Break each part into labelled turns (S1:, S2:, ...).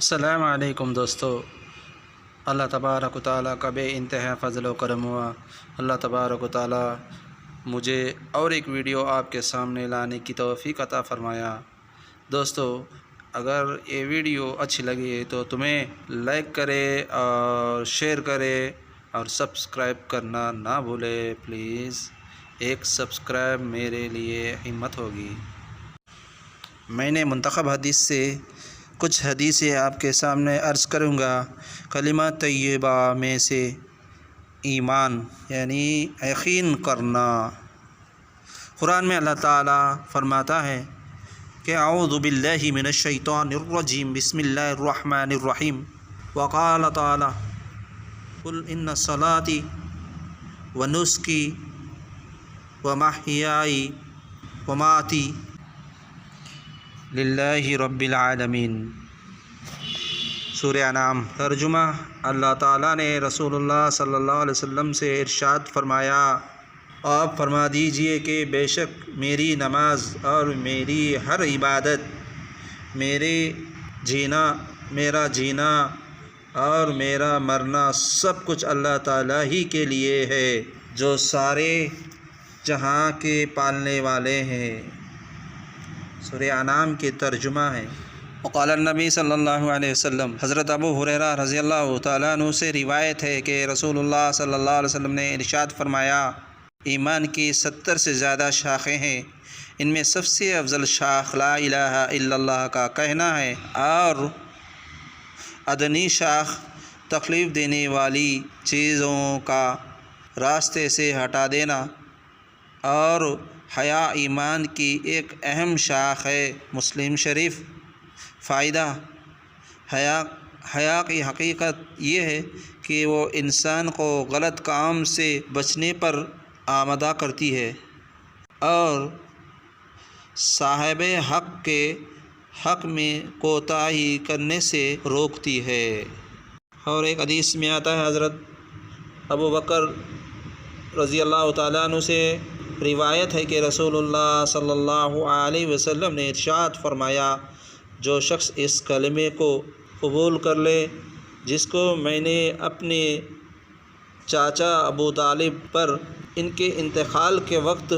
S1: السلام علیکم دوستو، اللہ تبارک و تعالیٰ کا بے انتہا فضل و کرم ہوا۔ اللہ تبارک و تعالیٰ مجھے اور ایک ویڈیو آپ کے سامنے لانے کی توفیق عطا فرمایا۔ دوستو، اگر یہ ویڈیو اچھی لگی تو تمہیں لائک کرے اور شیئر کرے اور سبسکرائب کرنا نہ بھولے پلیز۔ ایک سبسکرائب میرے لیے ہمت ہوگی۔ میں نے منتخب حدیث سے کچھ حدیثیں آپ کے سامنے عرض کروں گا۔ کلمہ طیبہ میں سے ایمان یعنی یقین کرنا۔ قرآن میں اللہ تعالیٰ فرماتا ہے کہ اعوذ باللہ من الشیطان الرجیم بسم اللہ الرحمن الرحیم، وقال تعالیٰ قل ان صلاتي ونسکی ومحیائی ومماتی للہ رب العالمین۔ سورہ انعام۔ ترجمہ: اللہ تعالیٰ نے رسول اللہ صلی اللہ علیہ وسلم سے ارشاد فرمایا، آپ فرما دیجئے کہ بے شک میری نماز اور میری ہر عبادت، میرا جینا اور میرا مرنا سب کچھ اللہ تعالیٰ ہی کے لیے ہے جو سارے جہاں کے پالنے والے ہیں۔ سورہ انعام کی ترجمہ ہے۔ وقال النبی صلی اللہ علیہ وسلم، حضرت ابو ہریرہ رضی اللہ تعالیٰ عنہ سے روایت ہے کہ رسول اللہ صلی اللہ علیہ وسلم نے ارشاد فرمایا، ایمان کی 70 سے زیادہ شاخیں ہیں، ان میں سب سے افضل شاخ لا الہ الا اللہ کا کہنا ہے، اور ادنی شاخ تکلیف دینے والی چیزوں کا راستے سے ہٹا دینا، اور حیا ایمان کی ایک اہم شاخ ہے۔ مسلم شریف۔ فائدہ: حیا کی حقیقت یہ ہے کہ وہ انسان کو غلط کام سے بچنے پر آمادہ کرتی ہے اور صاحب حق کے حق میں کوتاہی کرنے سے روکتی ہے۔ اور ایک حدیث میں آتا ہے، حضرت ابو بکر رضی اللہ تعالیٰ عنہ سے روایت ہے کہ رسول اللہ صلی اللہ علیہ وسلم نے ارشاد فرمایا، جو شخص اس کلمے کو قبول کر لے جس کو میں نے اپنے چاچا ابو طالب پر ان کے انتقال کے وقت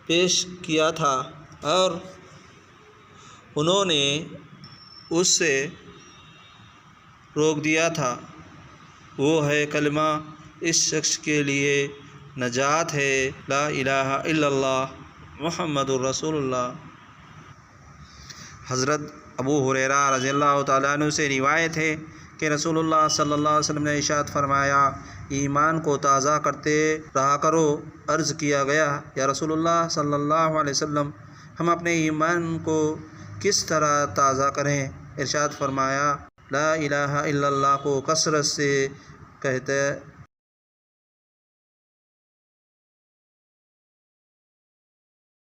S1: پیش کیا تھا اور انہوں نے اس سے روک دیا تھا، وہ ہے کلمہ، اس شخص کے لیے نجات ہے، لا الہ الا اللہ محمد الرسول اللہ۔ حضرت ابو ہریرہ رضی اللہ تعالیٰ عنہ سے روایت ہے کہ رسول اللہ صلی اللہ علیہ وسلم نے ارشاد فرمایا، ایمان کو تازہ کرتے رہا کرو۔ عرض کیا گیا، یا رسول اللہ صلی اللہ علیہ وسلم، ہم اپنے ایمان کو کس طرح تازہ کریں؟ ارشاد فرمایا، لا الہ الا اللہ کو کثرت سے کہتے